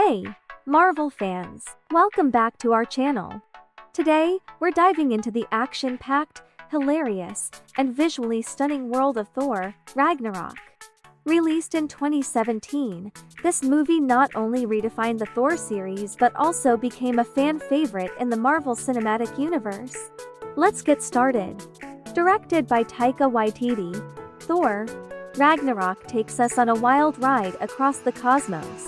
Hey, Marvel fans! Welcome back to our channel. Today, we're diving into the action-packed, hilarious, and visually stunning world of Thor, Ragnarok. Released in 2017, this movie not only redefined the Thor series but also became a fan favorite in the Marvel Cinematic Universe. Let's get started. Directed by Taika Waititi, Thor, Ragnarok takes us on a wild ride across the cosmos.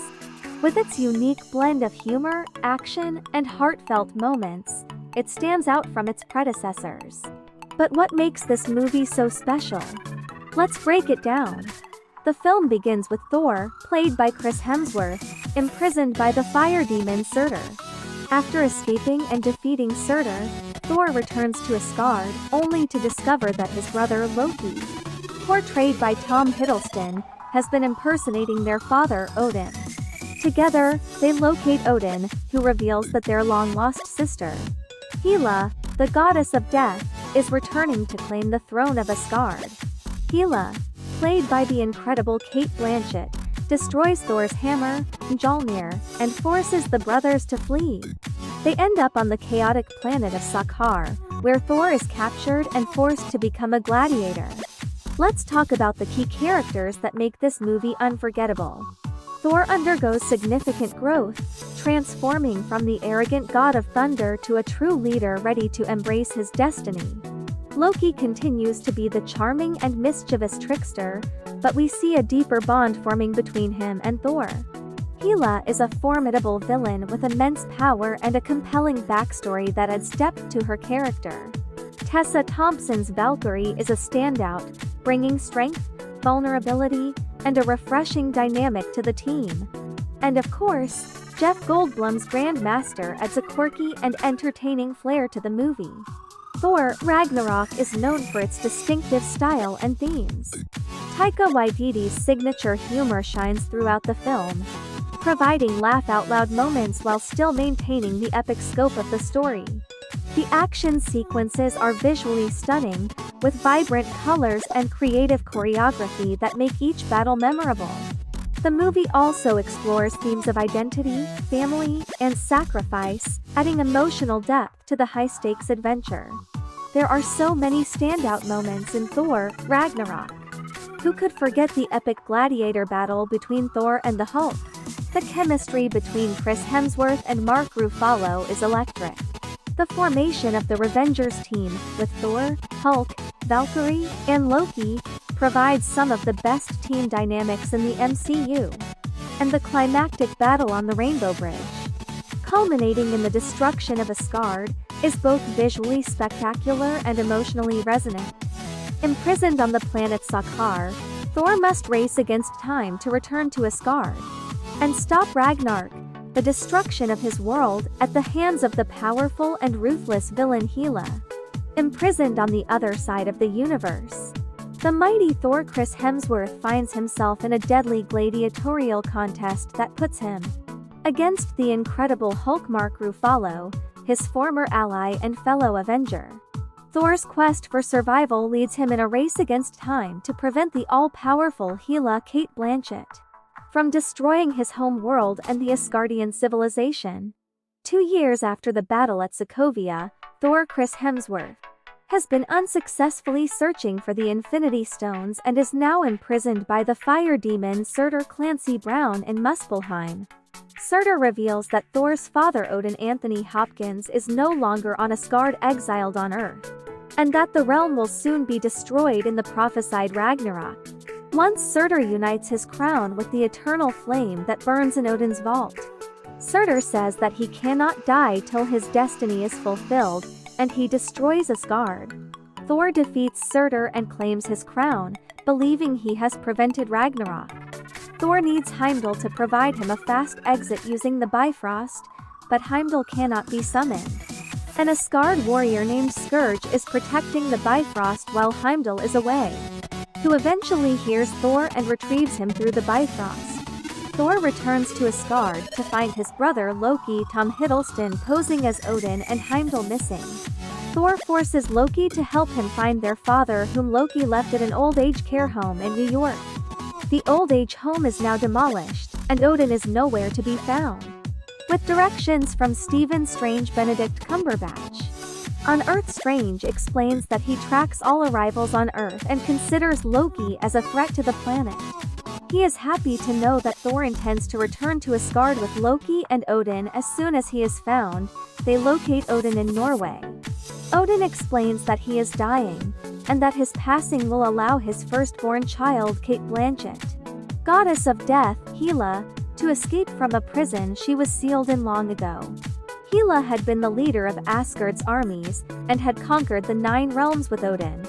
With its unique blend of humor, action, and heartfelt moments, it stands out from its predecessors. But what makes this movie so special? Let's break it down. The film begins with Thor, played by Chris Hemsworth, imprisoned by the fire demon Surtur. After escaping and defeating Surtur, Thor returns to Asgard, only to discover that his brother Loki, portrayed by Tom Hiddleston, has been impersonating their father Odin. Together, they locate Odin, who reveals that their long-lost sister, Hela, the goddess of death, is returning to claim the throne of Asgard. Hela, played by the incredible Cate Blanchett, destroys Thor's hammer, Mjolnir, and forces the brothers to flee. They end up on the chaotic planet of Sakaar, where Thor is captured and forced to become a gladiator. Let's talk about the key characters that make this movie unforgettable. Thor undergoes significant growth, transforming from the arrogant god of thunder to a true leader ready to embrace his destiny. Loki continues to be the charming and mischievous trickster, but we see a deeper bond forming between him and Thor. Hela is a formidable villain with immense power and a compelling backstory that adds depth to her character. Tessa, Thompson's Valkyrie, is a standout, bringing strength, vulnerability, and a refreshing dynamic to the team. And of course, Jeff Goldblum's Grandmaster adds a quirky and entertaining flair to the movie. Thor, Ragnarok is known for its distinctive style and themes. Taika Waititi's signature humor shines throughout the film, providing laugh-out-loud moments while still maintaining the epic scope of the story. The action sequences are visually stunning, with vibrant colors and creative choreography that make each battle memorable. The movie also explores themes of identity, family, and sacrifice, adding emotional depth to the high-stakes adventure. There are so many standout moments in Thor, Ragnarok. Who could forget the epic gladiator battle between Thor and the Hulk? The chemistry between Chris Hemsworth and Mark Ruffalo is electric. The formation of the Revengers team, with Thor, Hulk, Valkyrie, and Loki, provides some of the best team dynamics in the MCU. And the climactic battle on the Rainbow Bridge, culminating in the destruction of Asgard, is both visually spectacular and emotionally resonant. Imprisoned on the planet Sakaar, Thor must race against time to return to Asgard and stop Ragnarok, the destruction of his world, at the hands of the powerful and ruthless villain Hela, imprisoned on the other side of the universe. The mighty Thor Chris Hemsworth finds himself in a deadly gladiatorial contest that puts him against the incredible Hulk Mark Ruffalo, his former ally and fellow Avenger. Thor's quest for survival leads him in a race against time to prevent the all-powerful Hela Cate Blanchett from destroying his home world and the Asgardian civilization. 2 years after the battle at Sokovia, Thor Chris Hemsworth has been unsuccessfully searching for the Infinity Stones and is now imprisoned by the fire demon Surtur Clancy Brown in Muspelheim. Surtur reveals that Thor's father Odin Anthony Hopkins is no longer on Asgard, exiled on Earth, and that the realm will soon be destroyed in the prophesied Ragnarok. Once Surtur unites his crown with the eternal flame that burns in Odin's vault, Surtur says that he cannot die till his destiny is fulfilled, and he destroys Asgard. Thor defeats Surtur and claims his crown, believing he has prevented Ragnarok. Thor needs Heimdall to provide him a fast exit using the Bifrost, but Heimdall cannot be summoned. An Asgard warrior named Scourge is protecting the Bifrost while Heimdall is away, who eventually hears Thor and retrieves him through the Bifrost. Thor returns to Asgard to find his brother Loki, Tom Hiddleston, posing as Odin, and Heimdall missing. Thor forces Loki to help him find their father, whom Loki left at an old age care home in New York. The old age home is now demolished, and Odin is nowhere to be found. With directions from Stephen Strange Benedict Cumberbatch. On Earth, Strange explains that he tracks all arrivals on Earth and considers Loki as a threat to the planet. He is happy to know that Thor intends to return to Asgard with Loki and Odin as soon as he is found. They locate Odin in Norway. Odin explains that he is dying, and that his passing will allow his firstborn child, Cate Blanchett, goddess of death, Hela, to escape from a prison she was sealed in long ago. Hela had been the leader of Asgard's armies, and had conquered the 9 realms with Odin,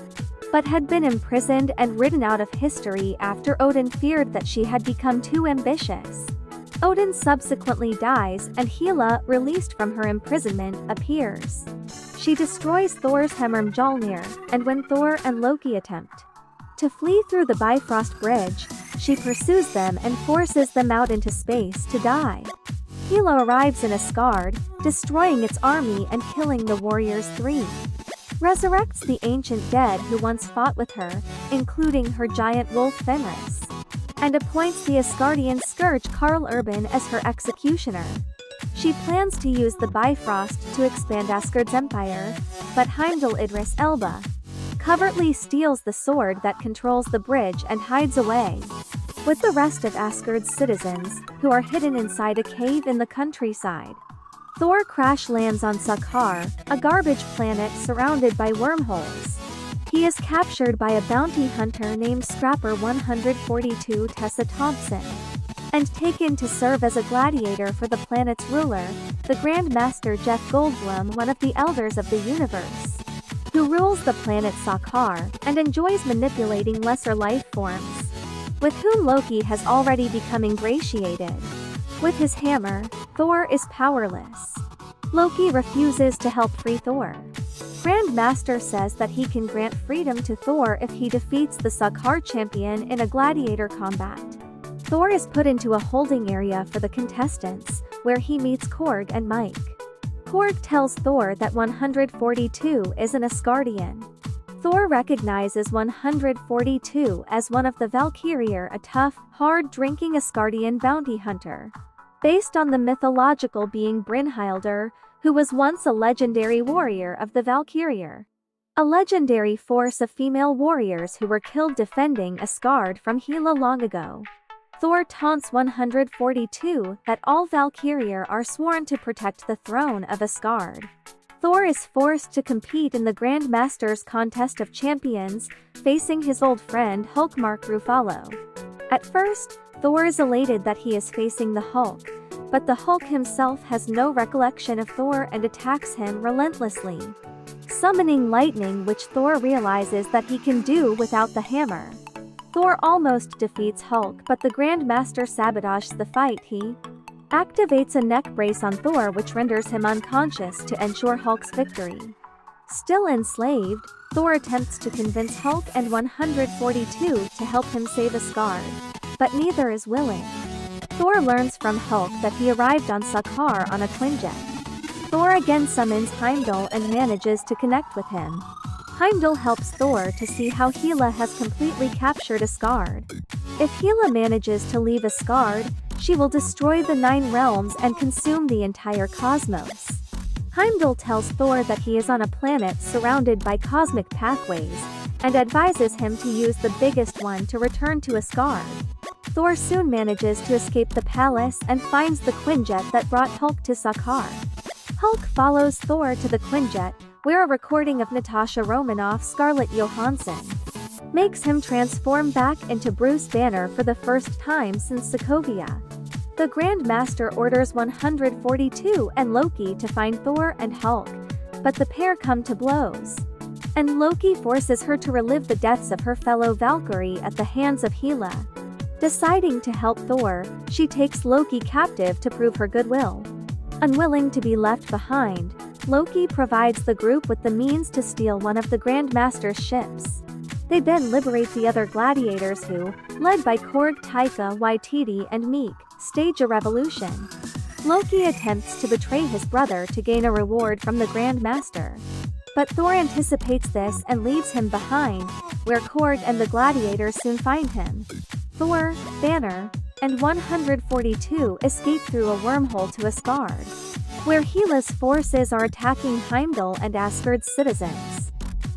but had been imprisoned and written out of history after Odin feared that she had become too ambitious. Odin subsequently dies, and Hela, released from her imprisonment, appears. She destroys Thor's hammer Mjolnir, and when Thor and Loki attempt to flee through the Bifrost Bridge, she pursues them and forces them out into space to die. Hela arrives in Asgard, destroying its army and killing the warriors 3. Resurrects the ancient dead who once fought with her, including her giant wolf Fenris, and appoints the Asgardian scourge Karl as her executioner. She plans to use the Bifrost to expand Asgard's empire, but Heimdall Idris Elba covertly steals the sword that controls the bridge and hides away with the rest of Asgard's citizens, who are hidden inside a cave in the countryside. Thor crash lands on Sakaar, a garbage planet surrounded by wormholes. He is captured by a bounty hunter named Scrapper 142 Tessa Thompson, and taken to serve as a gladiator for the planet's ruler, the Grandmaster Jeff Goldblum, one of the elders of the universe, who rules the planet Sakaar, and enjoys manipulating lesser life forms, with whom Loki has already become ingratiated. With his hammer, Thor is powerless. Loki refuses to help free Thor. Grandmaster says that he can grant freedom to Thor if he defeats the Sakaar champion in a gladiator combat. Thor is put into a holding area for the contestants, where he meets Korg and Mike. Korg tells Thor that 142 is an Asgardian. Thor recognizes 142 as one of the Valkyrie, a tough, hard-drinking Asgardian bounty hunter, based on the mythological being Brynhildr, who was once a legendary warrior of the Valkyrie, a legendary force of female warriors who were killed defending Asgard from Hela long ago. Thor taunts 142 that all Valkyrie are sworn to protect the throne of Asgard. Thor is forced to compete in the Grandmaster's Contest of Champions, facing his old friend Hulkmark Ruffalo. At first, Thor is elated that he is facing the Hulk, but the Hulk himself has no recollection of Thor and attacks him relentlessly, summoning lightning, which Thor realizes that he can do without the hammer. Thor almost defeats Hulk, but the Grandmaster sabotages the fight. He activates a neck brace on Thor, which renders him unconscious to ensure Hulk's victory. Still enslaved, Thor attempts to convince Hulk and 142 to help him save Asgard, but neither is willing. Thor learns from Hulk that he arrived on Sakaar on a Quinjet. Thor again summons Heimdall and manages to connect with him. Heimdall helps Thor to see how Hela has completely captured Asgard. If Hela manages to leave Asgard, she will destroy the 9 realms and consume the entire cosmos. Heimdall tells Thor that he is on a planet surrounded by cosmic pathways, and advises him to use the biggest one to return to Asgard. Thor soon manages to escape the palace and finds the Quinjet that brought Hulk to Sakaar. Hulk follows Thor to the Quinjet, where a recording of Natasha Romanoff's Scarlett Johansson makes him transform back into Bruce Banner for the first time since Sokovia. The Grandmaster orders 142 and Loki to find Thor and Hulk, but the pair come to blows, and Loki forces her to relive the deaths of her fellow Valkyrie at the hands of Hela. Deciding to help Thor, she takes Loki captive to prove her goodwill. Unwilling to be left behind, Loki provides the group with the means to steal one of the Grandmaster's ships. They then liberate the other gladiators who, led by Korg, Taika, Waititi and Meek, stage a revolution. Loki attempts to betray his brother to gain a reward from the Grandmaster, but Thor anticipates this and leaves him behind, where Korg and the gladiators soon find him. Thor, Banner, and 142 escape through a wormhole to Asgard, where Hela's forces are attacking Heimdall and Asgard's citizens.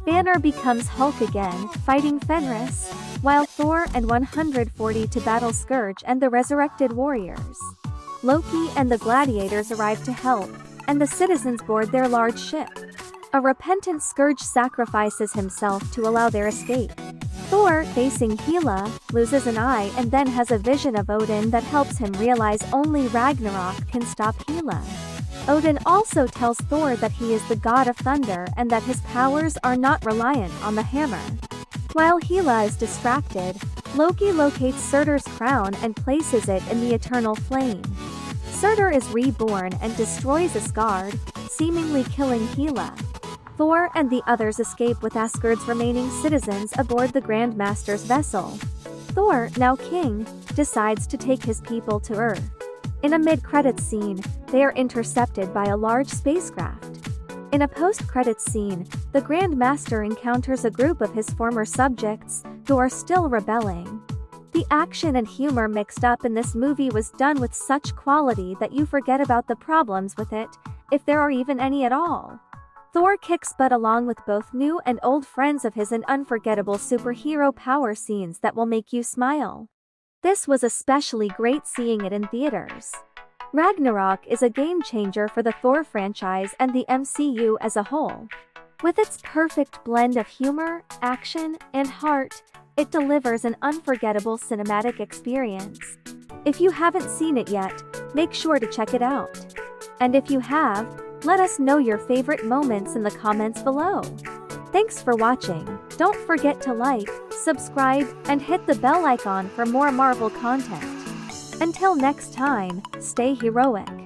Banner becomes Hulk again, fighting Fenris, while Thor and 140 to battle Scourge and the resurrected warriors. Loki and the gladiators arrive to help, and the citizens board their large ship. A repentant Scourge sacrifices himself to allow their escape. Thor, facing Hela, loses an eye and then has a vision of Odin that helps him realize only Ragnarok can stop Hela. Odin also tells Thor that he is the god of thunder and that his powers are not reliant on the hammer. While Hela is distracted, Loki locates Surtur's crown and places it in the eternal flame. Surtur is reborn and destroys Asgard, seemingly killing Hela. Thor and the others escape with Asgard's remaining citizens aboard the Grandmaster's vessel. Thor, now king, decides to take his people to Earth. In a mid-credits scene, they are intercepted by a large spacecraft. In a post-credits scene, the Grandmaster encounters a group of his former subjects, who are still rebelling. The action and humor mixed up in this movie was done with such quality that you forget about the problems with it, if there are even any at all. Thor kicks butt along with both new and old friends of his in unforgettable superhero power scenes that will make you smile. This was especially great seeing it in theaters. Ragnarok is a game changer for the Thor franchise and the MCU as a whole. With its perfect blend of humor, action, and heart, it delivers an unforgettable cinematic experience. If you haven't seen it yet, make sure to check it out. And if you have, let us know your favorite moments in the comments below. Thanks for watching. Don't forget to like, subscribe, and hit the bell icon for more Marvel content. Until next time, stay heroic.